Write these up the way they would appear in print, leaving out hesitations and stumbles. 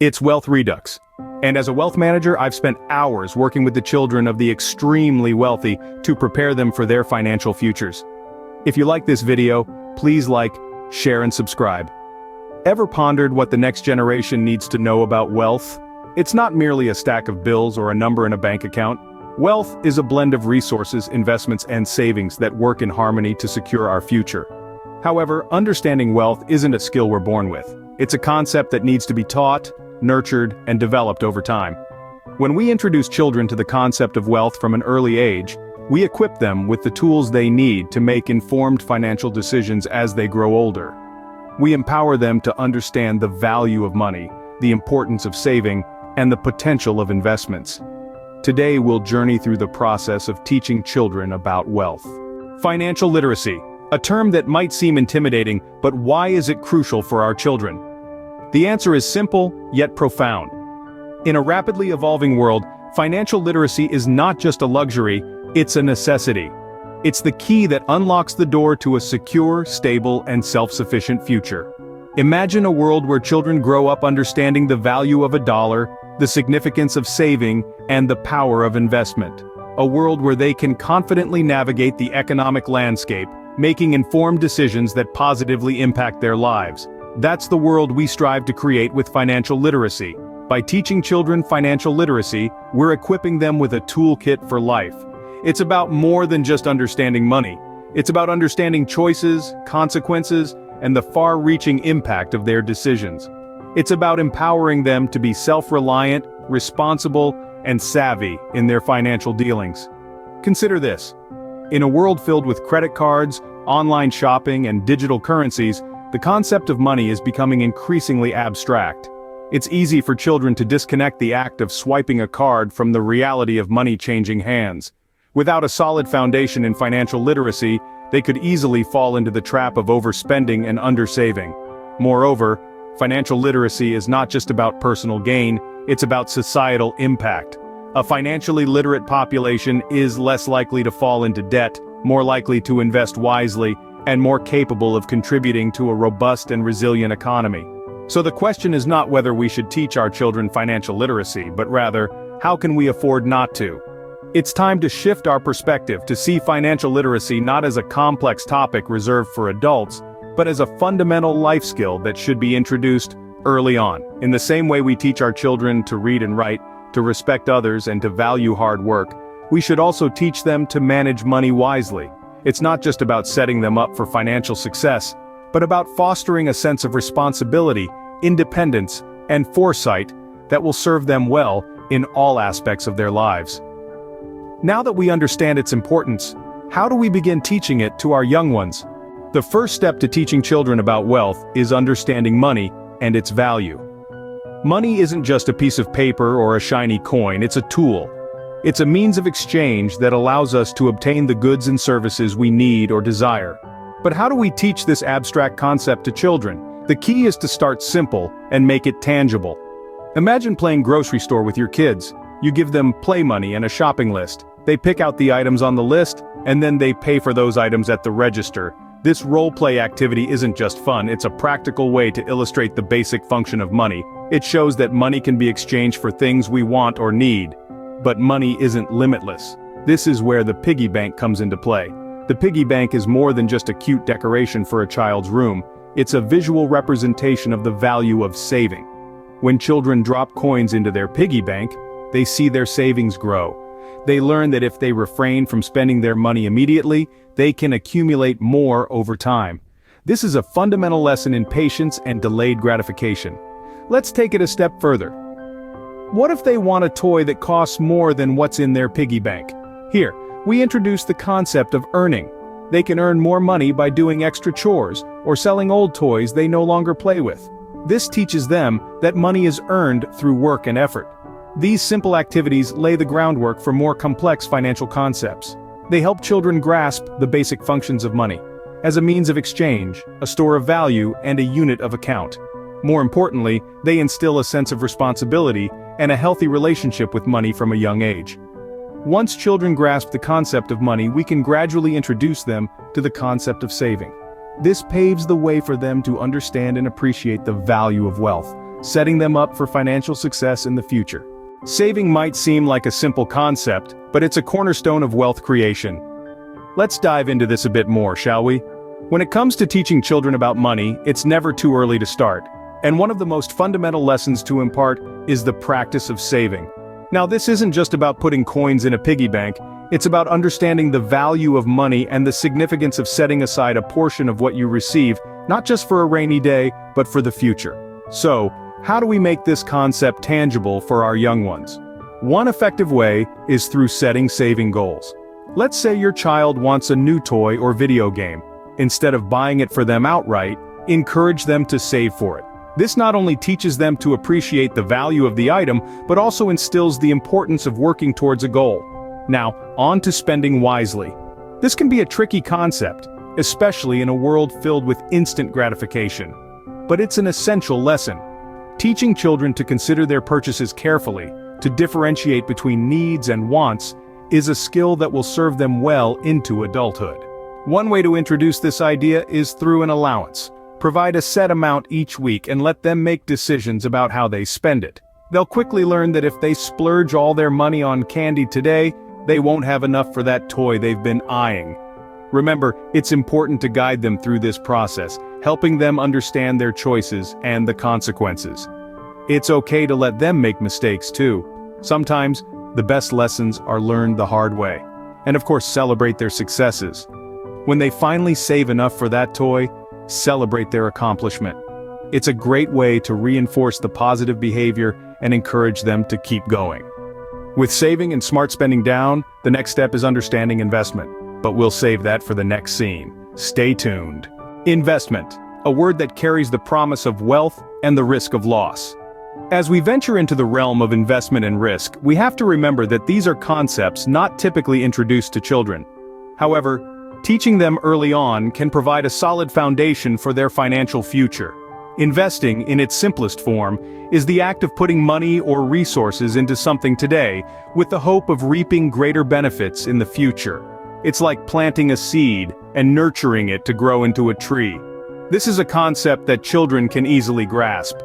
It's Wealth Redux. And as a wealth manager, I've spent hours working with the children of the extremely wealthy to prepare them for their financial futures. If you like this video, please like, share and subscribe. Ever pondered what the next generation needs to know about wealth? It's not merely a stack of bills or a number in a bank account. Wealth is a blend of resources, investments and savings that work in harmony to secure our future. However, understanding wealth isn't a skill we're born with. It's a concept that needs to be taught, nurtured, and developed over time. When we introduce children to the concept of wealth from an early age, we equip them with the tools they need to make informed financial decisions as they grow older. We empower them to understand the value of money, the importance of saving, and the potential of investments. Today we'll journey through the process of teaching children about wealth. Financial literacy, a term that might seem intimidating, but why is it crucial for our children? The answer is simple, yet profound. In a rapidly evolving world, financial literacy is not just a luxury, it's a necessity. It's the key that unlocks the door to a secure, stable, and self-sufficient future. Imagine a world where children grow up understanding the value of a dollar, the significance of saving, and the power of investment. A world where they can confidently navigate the economic landscape, making informed decisions that positively impact their lives. That's the world we strive to create with financial literacy. By teaching children financial literacy, we're equipping them with a toolkit for life. It's about more than just understanding money. It's about understanding choices, consequences, and the far-reaching impact of their decisions. It's about empowering them to be self-reliant, responsible, and savvy in their financial dealings. Consider this. In a world filled with credit cards, online shopping, and digital currencies, the concept of money is becoming increasingly abstract. It's easy for children to disconnect the act of swiping a card from the reality of money changing hands. Without a solid foundation in financial literacy, they could easily fall into the trap of overspending and undersaving. Moreover, financial literacy is not just about personal gain, it's about societal impact. A financially literate population is less likely to fall into debt, more likely to invest wisely, and more capable of contributing to a robust and resilient economy. So the question is not whether we should teach our children financial literacy, but rather, how can we afford not to? It's time to shift our perspective to see financial literacy not as a complex topic reserved for adults, but as a fundamental life skill that should be introduced early on. In the same way we teach our children to read and write, to respect others, and to value hard work, we should also teach them to manage money wisely. It's not just about setting them up for financial success, but about fostering a sense of responsibility, independence, and foresight that will serve them well in all aspects of their lives. Now that we understand its importance, how do we begin teaching it to our young ones? The first step to teaching children about wealth is understanding money and its value. Money isn't just a piece of paper or a shiny coin, it's a tool. It's a means of exchange that allows us to obtain the goods and services we need or desire. But how do we teach this abstract concept to children? The key is to start simple and make it tangible. Imagine playing grocery store with your kids. You give them play money and a shopping list. They pick out the items on the list, and then they pay for those items at the register. This role-play activity isn't just fun, it's a practical way to illustrate the basic function of money. It shows that money can be exchanged for things we want or need. But money isn't limitless. This is where the piggy bank comes into play. The piggy bank is more than just a cute decoration for a child's room. It's a visual representation of the value of saving. When children drop coins into their piggy bank, they see their savings grow. They learn that if they refrain from spending their money immediately, they can accumulate more over time. This is a fundamental lesson in patience and delayed gratification. Let's take it a step further. What if they want a toy that costs more than what's in their piggy bank? Here, we introduce the concept of earning. They can earn more money by doing extra chores or selling old toys they no longer play with. This teaches them that money is earned through work and effort. These simple activities lay the groundwork for more complex financial concepts. They help children grasp the basic functions of money as a means of exchange, a store of value, and a unit of account. More importantly, they instill a sense of responsibility and a healthy relationship with money from a young age. Once children grasp the concept of money, we can gradually introduce them to the concept of saving. This paves the way for them to understand and appreciate the value of wealth, setting them up for financial success in the future. Saving might seem like a simple concept, but it's a cornerstone of wealth creation. Let's dive into this a bit more, shall we? When it comes to teaching children about money, it's never too early to start. And one of the most fundamental lessons to impart is the practice of saving. Now, this isn't just about putting coins in a piggy bank, it's about understanding the value of money and the significance of setting aside a portion of what you receive, not just for a rainy day, but for the future. So, how do we make this concept tangible for our young ones? One effective way is through setting saving goals. Let's say your child wants a new toy or video game. Instead of buying it for them outright, encourage them to save for it. This not only teaches them to appreciate the value of the item, but also instills the importance of working towards a goal. Now, on to spending wisely. This can be a tricky concept, especially in a world filled with instant gratification. But it's an essential lesson. Teaching children to consider their purchases carefully, to differentiate between needs and wants, is a skill that will serve them well into adulthood. One way to introduce this idea is through an allowance. Provide a set amount each week and let them make decisions about how they spend it. They'll quickly learn that if they splurge all their money on candy today, they won't have enough for that toy they've been eyeing. Remember, it's important to guide them through this process, helping them understand their choices and the consequences. It's okay to let them make mistakes too. Sometimes, the best lessons are learned the hard way. And of course, celebrate their successes. When they finally save enough for that toy, celebrate their accomplishment. It's a great way to reinforce the positive behavior and encourage them to keep going. With saving and smart spending down, the next step is understanding investment. But we'll save that for the next scene. Stay tuned. Investment, a word that carries the promise of wealth and the risk of loss. As we venture into the realm of investment and risk, we have to remember that these are concepts not typically introduced to children. However, teaching them early on can provide a solid foundation for their financial future. Investing, in its simplest form, is the act of putting money or resources into something today, with the hope of reaping greater benefits in the future. It's like planting a seed and nurturing it to grow into a tree. This is a concept that children can easily grasp.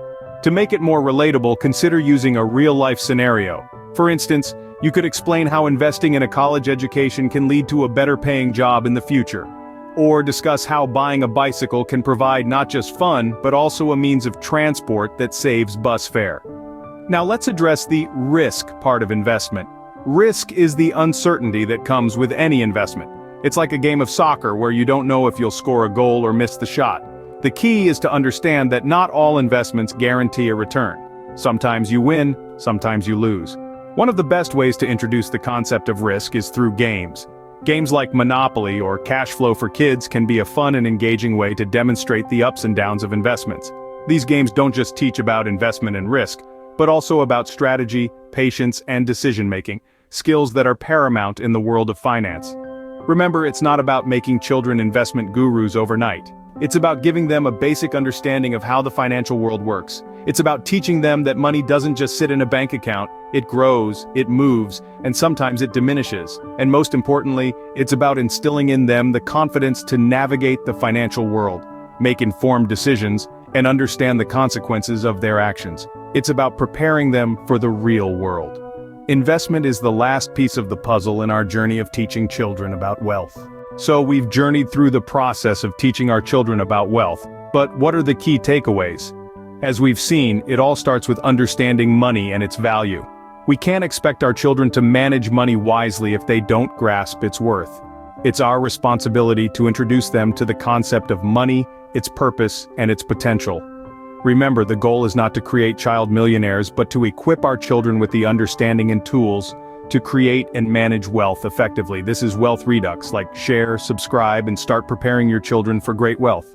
To make it more relatable, consider using a real-life scenario. For instance, you could explain how investing in a college education can lead to a better-paying job in the future. Or discuss how buying a bicycle can provide not just fun, but also a means of transport that saves bus fare. Now let's address the risk part of investment. Risk is the uncertainty that comes with any investment. It's like a game of soccer where you don't know if you'll score a goal or miss the shot. The key is to understand that not all investments guarantee a return. Sometimes you win, sometimes you lose. One of the best ways to introduce the concept of risk is through games. Games like Monopoly or Cash Flow for Kids can be a fun and engaging way to demonstrate the ups and downs of investments. These games don't just teach about investment and risk, but also about strategy, patience, and decision-making, skills that are paramount in the world of finance. Remember, it's not about making children investment gurus overnight. It's about giving them a basic understanding of how the financial world works. It's about teaching them that money doesn't just sit in a bank account, it grows, it moves, and sometimes it diminishes. And most importantly, it's about instilling in them the confidence to navigate the financial world, make informed decisions, and understand the consequences of their actions. It's about preparing them for the real world. Investment is the last piece of the puzzle in our journey of teaching children about wealth. So we've journeyed through the process of teaching our children about wealth, but what are the key takeaways? As we've seen, it all starts with understanding money and its value. We can't expect our children to manage money wisely if they don't grasp its worth. It's our responsibility to introduce them to the concept of money, its purpose, and its potential. Remember, the goal is not to create child millionaires, but to equip our children with the understanding and tools to create and manage wealth effectively. This is Wealth Redux. Like, share, subscribe, and start preparing your children for great wealth.